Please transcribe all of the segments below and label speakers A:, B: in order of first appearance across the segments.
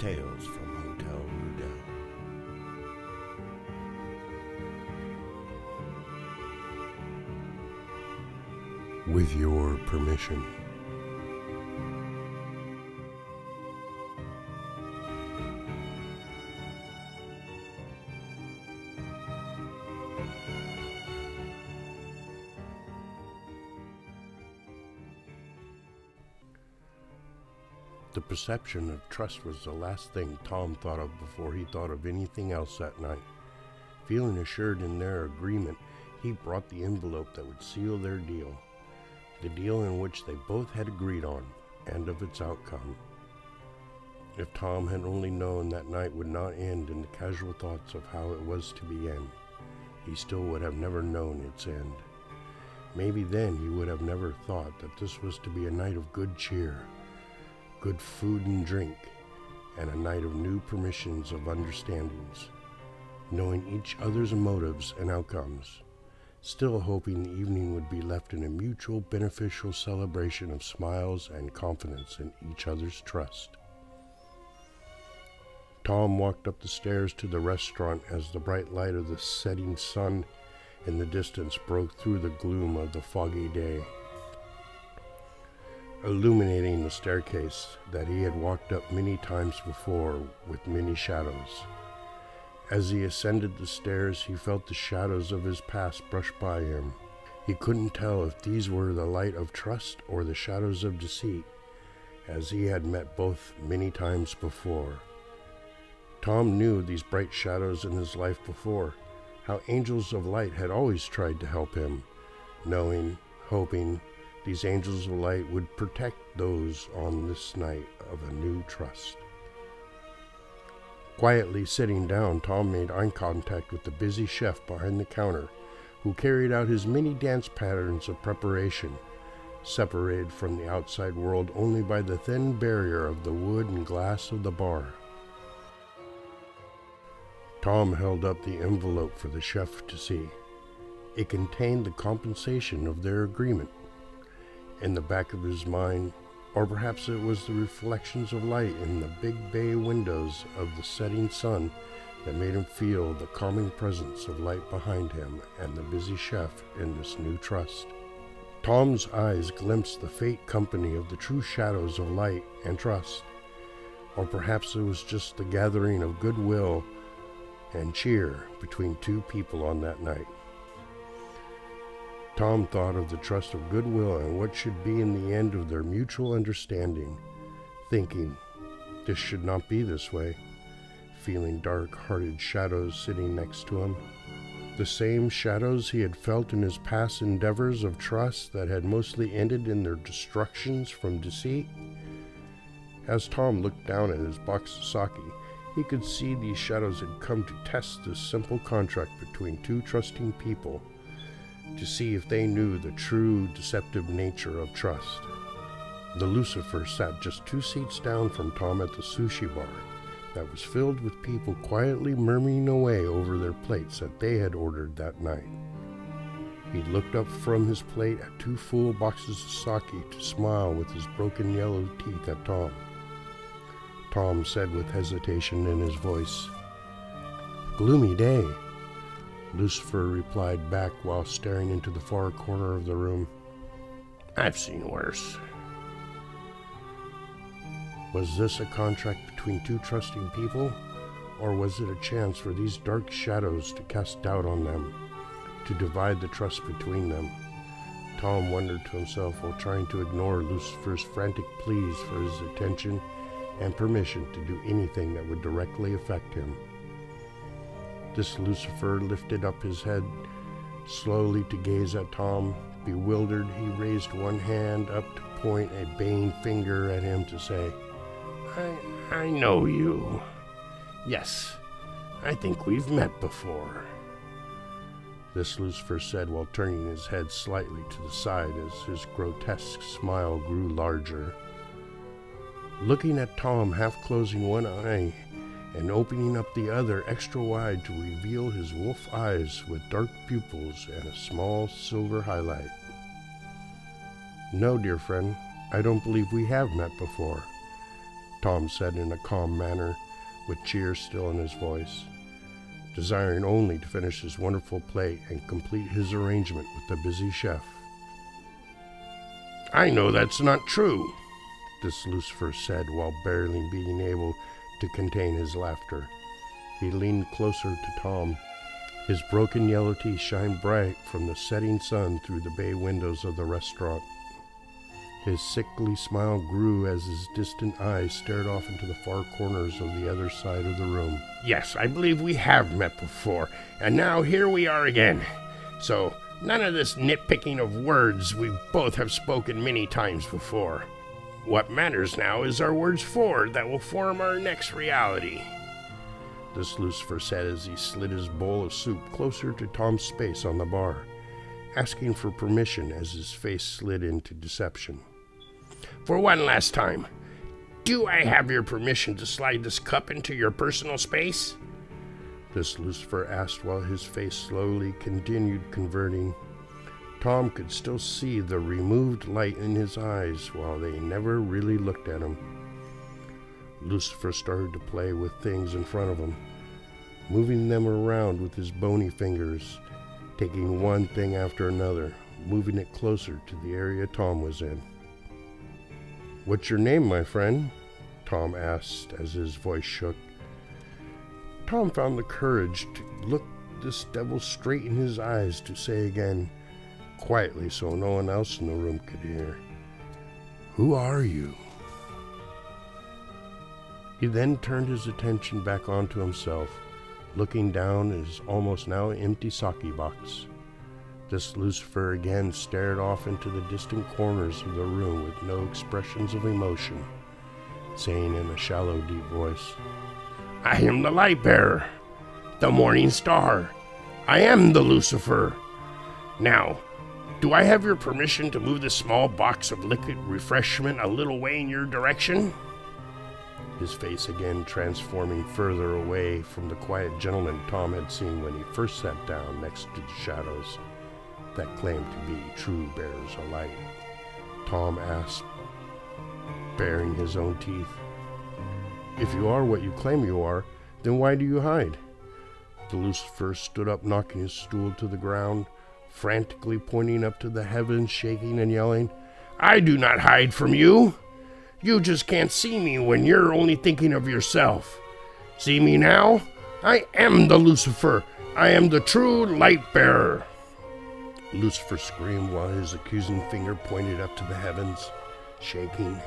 A: Tales from Hotel Rudell. With your permission. The perception of trust was the last thing Tom thought of before he thought of anything else that night. Feeling assured in their agreement, he brought the envelope that would seal their deal. The deal in which they both had agreed on, and of its outcome. If Tom had only known that night would not end in the casual thoughts of how it was to begin, he still would have never known its end. Maybe then he would have never thought that this was to be a night of good cheer, good food and drink, and a night of new permissions of understandings, knowing each other's motives and outcomes, still hoping the evening would be left in a mutual beneficial celebration of smiles and confidence in each other's trust. Tom walked up the stairs to the restaurant as the bright light of the setting sun in the distance broke through the gloom of the foggy day, illuminating the staircase that he had walked up many times before with many shadows. As he ascended the stairs, he felt the shadows of his past brush by him. He couldn't tell if these were the light of trust or the shadows of deceit, as he had met both many times before. Tom knew these bright shadows in his life before, how angels of light had always tried to help him, knowing, hoping, these angels of light would protect those on this night of a new trust. Quietly sitting down, Tom made eye contact with the busy chef behind the counter, who carried out his many dance patterns of preparation, separated from the outside world only by the thin barrier of the wood and glass of the bar. Tom held up the envelope for the chef to see. It contained the compensation of their agreement. In the back of his mind, or perhaps it was the reflections of light in the big bay windows of the setting sun that made him feel the calming presence of light behind him and the busy chef in this new trust. Tom's eyes glimpsed the fate company of the true shadows of light and trust, or perhaps it was just the gathering of goodwill and cheer between two people on that night. Tom thought of the trust of goodwill and what should be in the end of their mutual understanding, thinking, this should not be this way, feeling dark-hearted shadows sitting next to him, the same shadows he had felt in his past endeavors of trust that had mostly ended in their destructions from deceit. As Tom looked down at his box of sake, he could see these shadows had come to test this simple contract between two trusting people, to see if they knew the true deceptive nature of trust. The Lucifer sat just 2 seats down from Tom at the sushi bar that was filled with people quietly murmuring away over their plates that they had ordered that night. He looked up from his plate at 2 full boxes of sake to smile with his broken yellow teeth at Tom. Tom said with hesitation in his voice, "Gloomy day." Lucifer replied back while staring into the far corner of the room, "I've seen worse." Was this a contract between 2 trusting people, or was it a chance for these dark shadows to cast doubt on them, to divide the trust between them? Tom wondered to himself while trying to ignore Lucifer's frantic pleas for his attention and permission to do anything that would directly affect him. This Lucifer lifted up his head slowly to gaze at Tom. Bewildered, he raised one hand up to point a baying finger at him to say, I know you. Yes, I think we've met before." This Lucifer said while turning his head slightly to the side as his grotesque smile grew larger. Looking at Tom, half closing one eye and opening up the other extra wide to reveal his wolf eyes with dark pupils and a small silver highlight. "No, dear friend, I don't believe we have met before. Tom said in a calm manner, with cheer still in his voice, desiring only to finish his wonderful plate and complete his arrangement with the busy chef. "I know that's not true," this Lucifer said while barely being able to contain his laughter. He leaned closer to Tom. His broken yellow teeth shined bright from the setting sun through the bay windows of the restaurant. His sickly smile grew as his distant eyes stared off into the far corners of the other side of the room. "Yes, I believe we have met before, and now here we are again. So, none of this nitpicking of words we both have spoken many times before. What matters now is our words forward that will form our next reality," this Lucifer said as he slid his bowl of soup closer to Tom's space on the bar, asking for permission as his face slid into deception. "For one last time, do I have your permission to slide this cup into your personal space?" this Lucifer asked while his face slowly continued converting. Tom could still see the removed light in his eyes while they never really looked at him. Lucifer started to play with things in front of him, moving them around with his bony fingers, taking one thing after another, moving it closer to the area Tom was in. "What's your name, my friend?" Tom asked as his voice shook. Tom found the courage to look this devil straight in his eyes to say again, quietly so no one else in the room could hear, "Who are you?" He then turned his attention back onto himself, looking down at his almost now empty sake box. This Lucifer again stared off into the distant corners of the room with no expressions of emotion, saying in a shallow, deep voice, "I am the light bearer, the morning star. I am the Lucifer. Now, do I have your permission to move this small box of liquid refreshment a little way in your direction?" His face again transforming further away from the quiet gentleman Tom had seen when he first sat down next to the shadows that claimed to be true bearers of light. Tom asked, baring his own teeth, "If you are what you claim you are, then why do you hide?" The Lucifer stood up, knocking his stool to the ground, frantically pointing up to the heavens, shaking and yelling, "I do not hide from you. You just can't see me when you're only thinking of yourself. See me now? I am the Lucifer. I am the true light bearer." Lucifer screamed while his accusing finger pointed up to the heavens, shaking.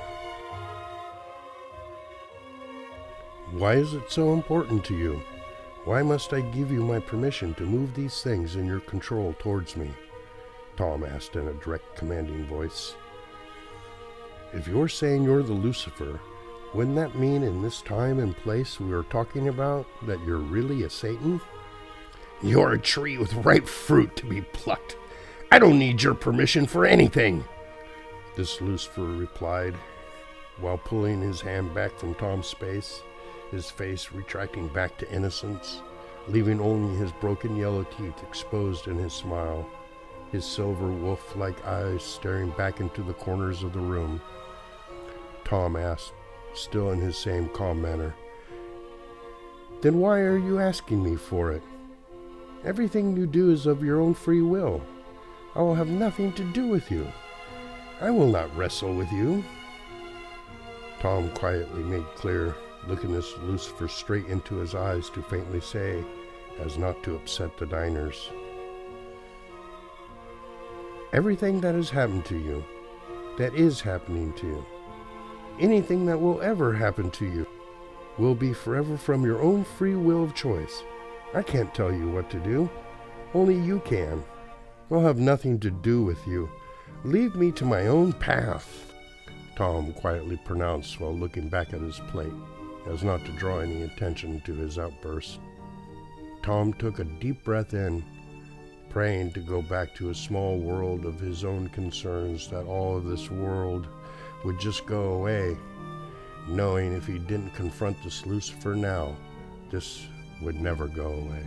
A: "Why is it so important to you? Why must I give you my permission to move these things in your control towards me?" Tom asked in a direct, commanding voice. "If you're saying you're the Lucifer, wouldn't that mean in this time and place we are talking about that you're really a Satan?" "You're a tree with ripe fruit to be plucked. I don't need your permission for anything," this Lucifer replied, while pulling his hand back from Tom's space, his face retracting back to innocence, leaving only his broken yellow teeth exposed in his smile, his silver wolf-like eyes staring back into the corners of the room. Tom asked, still in his same calm manner, "Then why are you asking me for it? Everything you do is of your own free will. I will have nothing to do with you. I will not wrestle with you." Tom quietly made clear, looking this Lucifer straight into his eyes to faintly say, as not to upset the diners, "Everything that has happened to you, that is happening to you, anything that will ever happen to you, will be forever from your own free will of choice. I can't tell you what to do. Only you can. I'll have nothing to do with you. Leave me to my own path," Tom quietly pronounced while looking back at his plate, as not to draw any attention to his outburst. Tom took a deep breath in, praying to go back to a small world of his own concerns, that all of this world would just go away, knowing if he didn't confront this Lucifer now, this would never go away.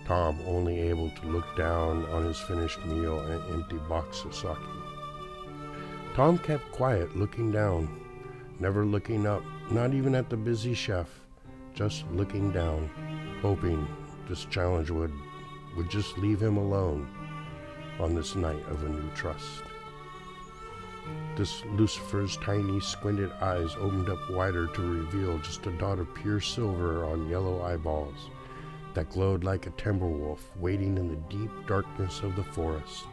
A: Tom only able to look down on his finished meal and empty box of sake. Tom kept quiet, looking down, never looking up, not even at the busy chef, just looking down, hoping this challenge would just leave him alone on this night of a new trust. This Lucifer's tiny squinted eyes opened up wider to reveal just a dot of pure silver on yellow eyeballs that glowed like a timber wolf waiting in the deep darkness of the forest.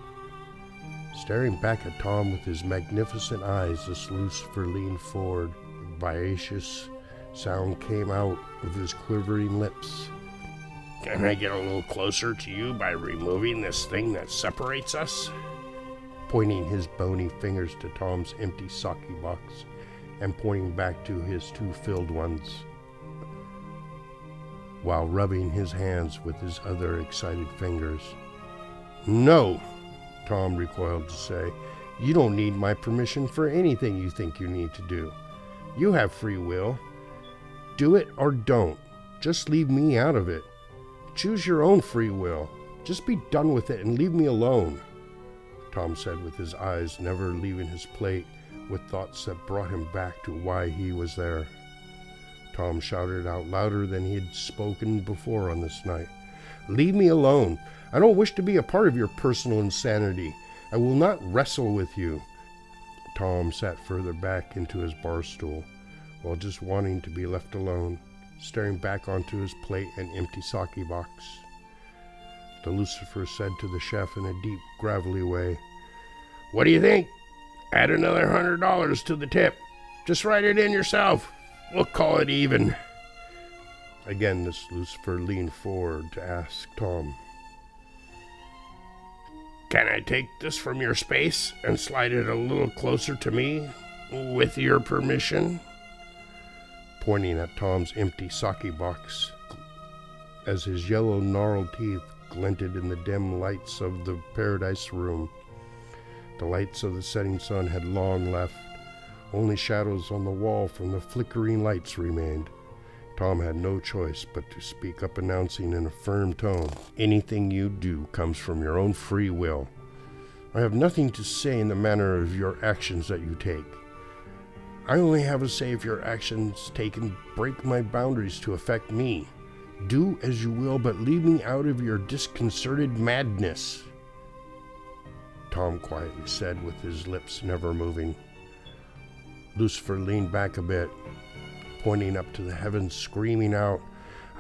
A: Staring back at Tom with his magnificent eyes, this Lucifer leaned forward. A vivacious sound came out of his quivering lips.
B: Can I get a little closer to you by removing this thing that separates us?
A: Pointing his bony fingers to Tom's empty sake box and pointing back to his two filled ones, while rubbing his hands with his other excited fingers.
B: No,
A: Tom recoiled to say. You don't need my permission for anything you think you need to do. You have free will. Do it or don't. Just leave me out of it. Choose your own free will. Just be done with it and leave me alone, Tom said with his eyes never leaving his plate, with thoughts that brought him back to why he was there. Tom shouted out louder than he had spoken before on this night. Leave me alone. I don't wish to be a part of your personal insanity. I will not wrestle with you. Tom sat further back into his bar stool, while just wanting to be left alone, staring back onto his plate and empty sake box. The Lucifer said to the chef in a deep, gravelly way,
B: What do you think? Add another $100 to the tip. Just write it in yourself. We'll call it even.
A: Again, this Lucifer leaned forward to ask Tom,
B: Can I take this from your space and slide it a little closer to me, with your permission?
A: Pointing at Tom's empty sake box, as his yellow gnarled teeth glinted in the dim lights of the paradise room. The lights of the setting sun had long left. Only shadows on the wall from the flickering lights remained. Tom had no choice but to speak up, announcing in a firm tone, Anything you do comes from your own free will. I have nothing to say in the manner of your actions that you take. I only have a say if your actions taken break my boundaries to affect me. Do as you will, but leave me out of your disconcerted madness, Tom quietly said with his lips never moving. Lucifer leaned back a bit, pointing up to the heavens, screaming out,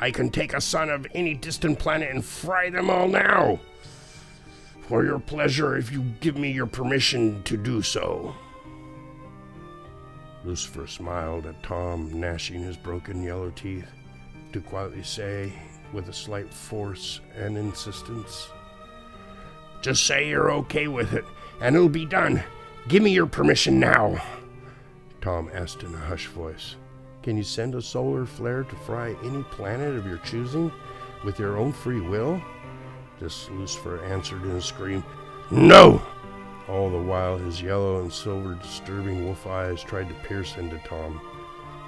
B: I can take a sun of any distant planet and fry them all now, for your pleasure if you give me your permission to do so.
A: Lucifer smiled at Tom, gnashing his broken yellow teeth, to quietly say, with a slight force and insistence,
B: Just say you're okay with it, and it'll be done. Give me your permission now.
A: Tom asked in a hushed voice. Can you send a solar flare to fry any planet of your choosing with your own free will? This Lucifer answered in a scream,
B: No!
A: All the while his yellow and silver disturbing wolf eyes tried to pierce into Tom.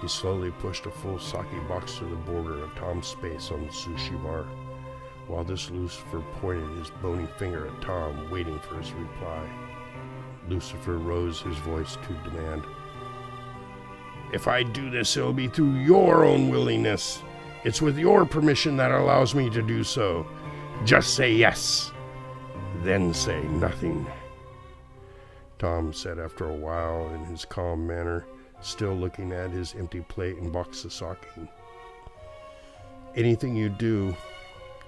A: He slowly pushed a full sake box to the border of Tom's space on the sushi bar, while this Lucifer pointed his bony finger at Tom, waiting for his reply. Lucifer rose his voice to demand,
B: If I do this, it'll be through your own willingness. It's with your permission that allows me to do so. Just say yes, then say nothing.
A: Tom said after a while in his calm manner, still looking at his empty plate and box of sake. Anything you do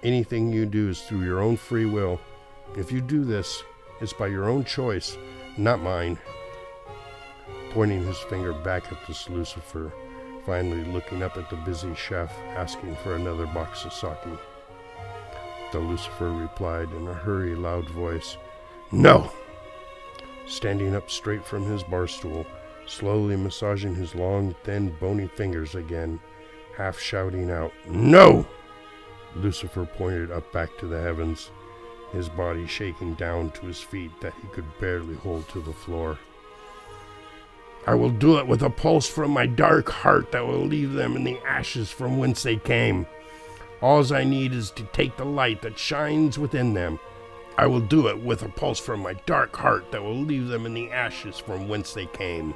A: is through your own free will. If you do this, it's by your own choice, not mine. Pointing his finger back at this Lucifer, finally looking up at the busy chef, asking for another box of sake. The Lucifer replied in a hurried, loud voice,
B: No!
A: Standing up straight from his bar stool, slowly massaging his long, thin, bony fingers again, half shouting out,
B: No!
A: Lucifer pointed up back to the heavens, his body shaking down to his feet that he could barely hold to the floor.
B: I will do it with a pulse from my dark heart that will leave them in the ashes from whence they came. All I need is to take the light that shines within them. I will do it with a pulse from my dark heart that will leave them in the ashes from whence they came.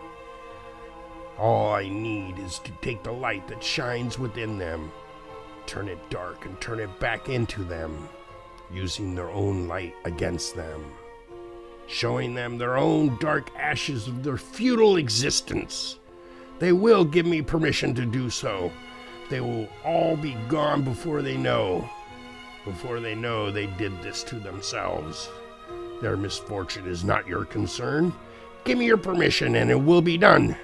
B: All I need is to take the light that shines within them, turn it dark and turn it back into them, using their own light against them, showing them their own dark ashes of their futile existence. They will give me permission to do so. They will all be gone before they know. Before they know they did this to themselves. Their misfortune is not your concern. Give me your permission and it will be done.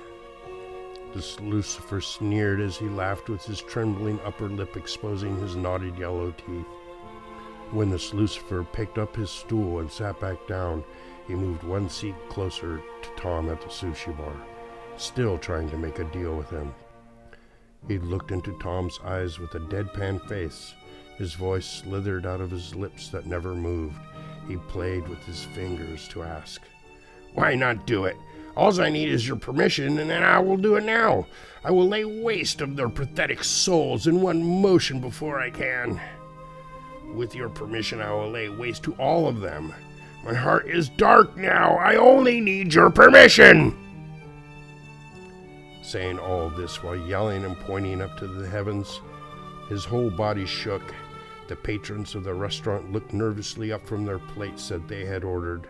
A: This Lucifer sneered as he laughed, with his trembling upper lip exposing his knotted yellow teeth. When this Lucifer picked up his stool and sat back down, he moved one seat closer to Tom at the sushi bar, still trying to make a deal with him. He looked into Tom's eyes with a deadpan face. His voice slithered out of his lips that never moved. He played with his fingers to ask,
B: "Why not do it? All I need is your permission, and then I will do it now. I will lay waste of their pathetic souls in one motion before I can. With your permission, I will lay waste to all of them. My heart is dark now. I only need your permission."
A: Saying all this while yelling and pointing up to the heavens, his whole body shook. The patrons of the restaurant looked nervously up from their plates that they had ordered,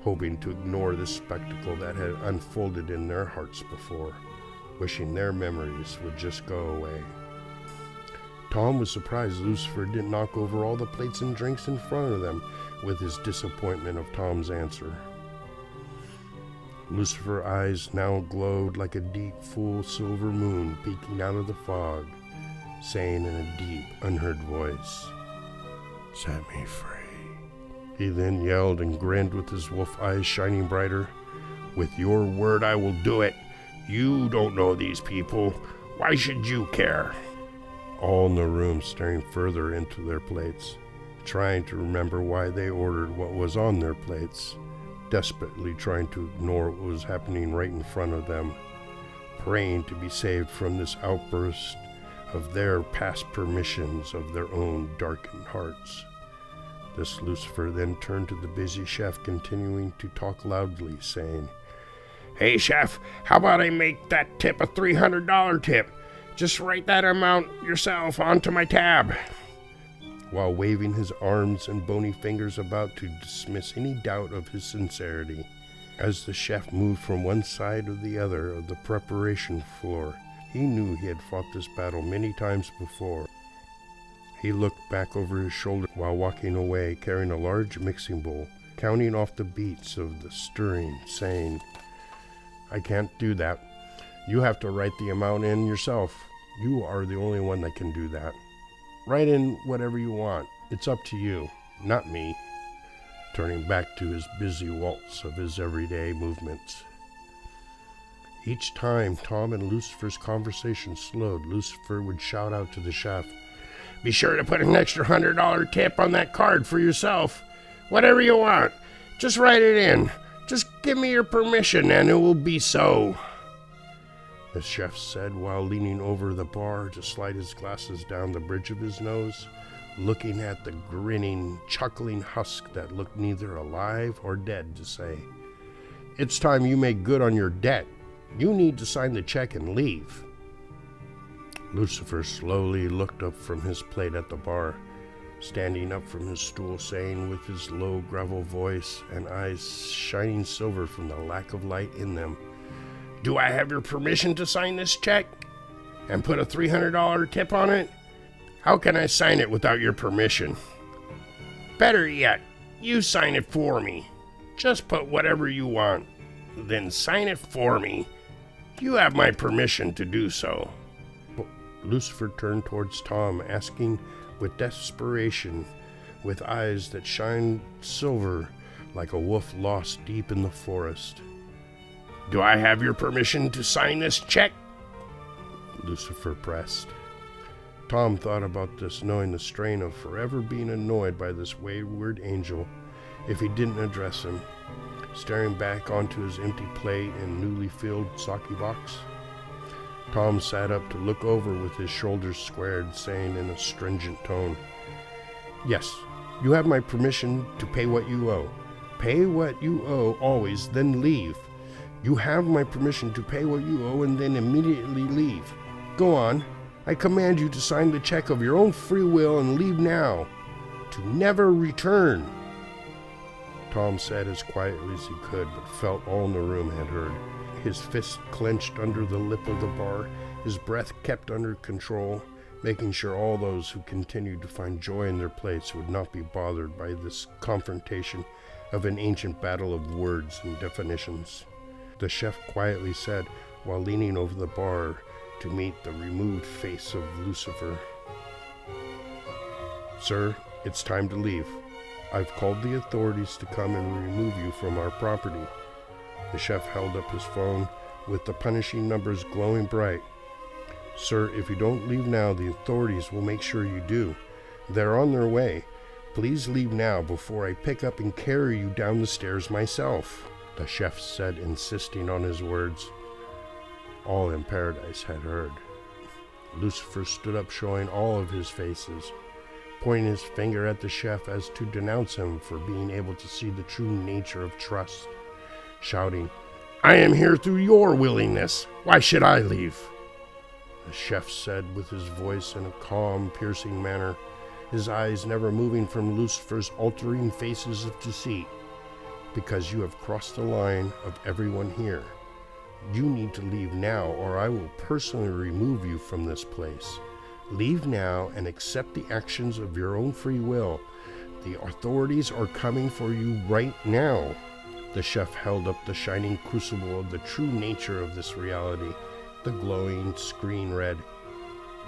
A: hoping to ignore the spectacle that had unfolded in their hearts before, wishing their memories would just go away. Tom was surprised Lucifer didn't knock over all the plates and drinks in front of them with his disappointment of Tom's answer. Lucifer's eyes now glowed like a deep, full silver moon peeking out of the fog, saying in a deep, unheard voice, "Set me free." He then yelled and grinned with his wolf eyes shining brighter.
B: "With your word, I will do it. You don't know these people. Why should you care?"
A: All in the room staring further into their plates, trying to remember why they ordered what was on their plates, desperately trying to ignore what was happening right in front of them, praying to be saved from this outburst of their past permissions of their own darkened hearts. This Lucifer then turned to the busy chef, continuing to talk loudly, saying,
B: "Hey, chef, how about I make that tip a $300 tip? Just write that amount yourself onto my tab,"
A: while waving his arms and bony fingers about to dismiss any doubt of his sincerity. As the chef moved from one side or the other of the preparation floor, he knew he had fought this battle many times before. He looked back over his shoulder while walking away, carrying a large mixing bowl, counting off the beats of the stirring, saying, "I can't do that. You have to write the amount in yourself. You are the only one that can do that. Write in whatever you want. It's up to you, not me," turning back to his busy waltz of his everyday movements. Each time Tom and Lucifer's conversation slowed, Lucifer would shout out to the chef, "Be sure to put an extra $100 tip on that card for yourself. Whatever you want, just write it in. Just give me your permission and it will be so," the chef said while leaning over the bar to slide his glasses down the bridge of his nose, looking at the grinning, chuckling husk that looked neither alive or dead, to say, "It's time you make good on your debt. You need to sign the check and leave." Lucifer slowly looked up from his plate at the bar, standing up from his stool, saying with his low gravel voice and eyes shining silver from the lack of light in them, "Do I have your permission to sign this check and put a $300 tip on it? How can I sign it without your permission? Better yet, you sign it for me. Just put whatever you want, then sign it for me. You have my permission to do so." Lucifer turned towards Tom, asking with desperation, with eyes that shined silver like a wolf lost deep in the forest, "Do I have your permission to sign this check?" Lucifer pressed. Tom thought about this, knowing the strain of forever being annoyed by this wayward angel if he didn't address him, staring back onto his empty plate and newly filled sake box. Tom sat up to look over with his shoulders squared, saying in a stringent tone, "Yes, you have my permission to pay what you owe. Pay what you owe always, then leave.
B: You have my permission to pay what you owe and then immediately leave. Go on. I command you to sign the check of your own free will and leave now, to never return."
A: Tom said as quietly as he could, but felt all in the room had heard. His fist clenched under the lip of the bar, his breath kept under control, making sure all those who continued to find joy in their plates would not be bothered by this confrontation of an ancient battle of words and definitions. The chef quietly said, while leaning over the bar to meet the removed face of Lucifer, "Sir, it's time to leave. I've called the authorities to come and remove you from our property." The chef held up his phone with the punishing numbers glowing bright. "Sir, if you don't leave now, the authorities will make sure you do. They're on their way. Please leave now before I pick up and carry you down the stairs myself," the chef said, insisting on his words. All in paradise had heard. Lucifer stood up, showing all of his faces, pointing his finger at the chef as to denounce him for being able to see the true nature of trust, shouting, "I am here through your willingness. Why should I leave?" The chef said with his voice in a calm, piercing manner, his eyes never moving from Lucifer's altering faces of deceit, "Because you have crossed the line of everyone here. You need to leave now, or I will personally remove you from this place. Leave now and accept the actions of your own free will. The authorities are coming for you right now." The chef held up the shining crucible of the true nature of this reality, the glowing screen read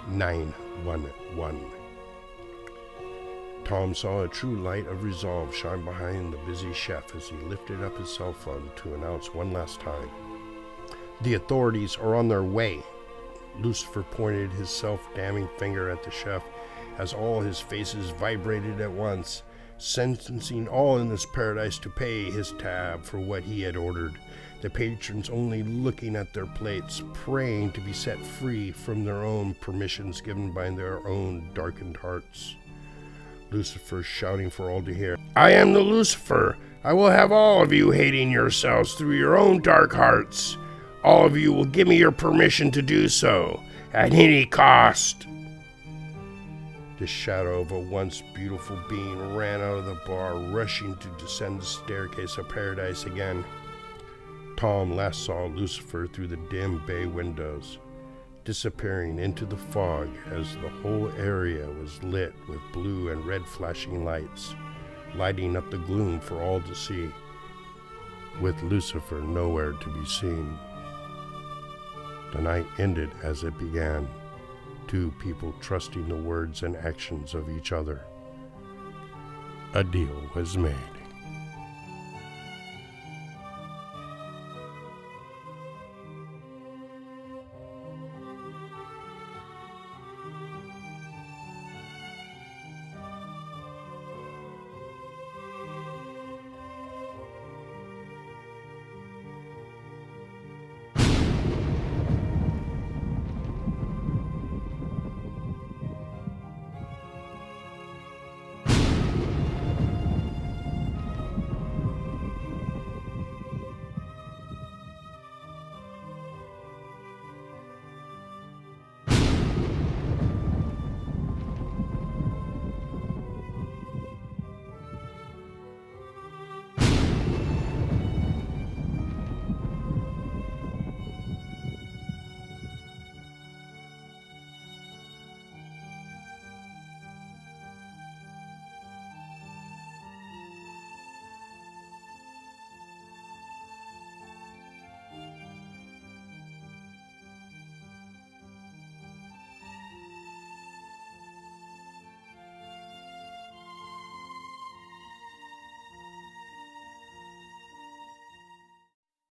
A: 911. Tom saw a true light of resolve shine behind the busy chef as he lifted up his cell phone to announce one last time, "The authorities are on their way." Lucifer pointed his self-damning finger at the chef as all his faces vibrated at once, sentencing all in this paradise to pay his tab for what he had ordered, the patrons only looking at their plates, praying to be set free from their own permissions given by their own darkened hearts. Lucifer shouting for all to hear, "I am the Lucifer. I will have all of you hating yourselves through your own dark hearts. All of you will give me your permission to do so, at any cost." The shadow of a once beautiful being ran out of the bar, rushing to descend the staircase of paradise again. Tom last saw Lucifer through the dim bay windows, disappearing into the fog as the whole area was lit with blue and red flashing lights, lighting up the gloom for all to see, with Lucifer nowhere to be seen. The night ended as it began, two people trusting the words and actions of each other. A deal was made.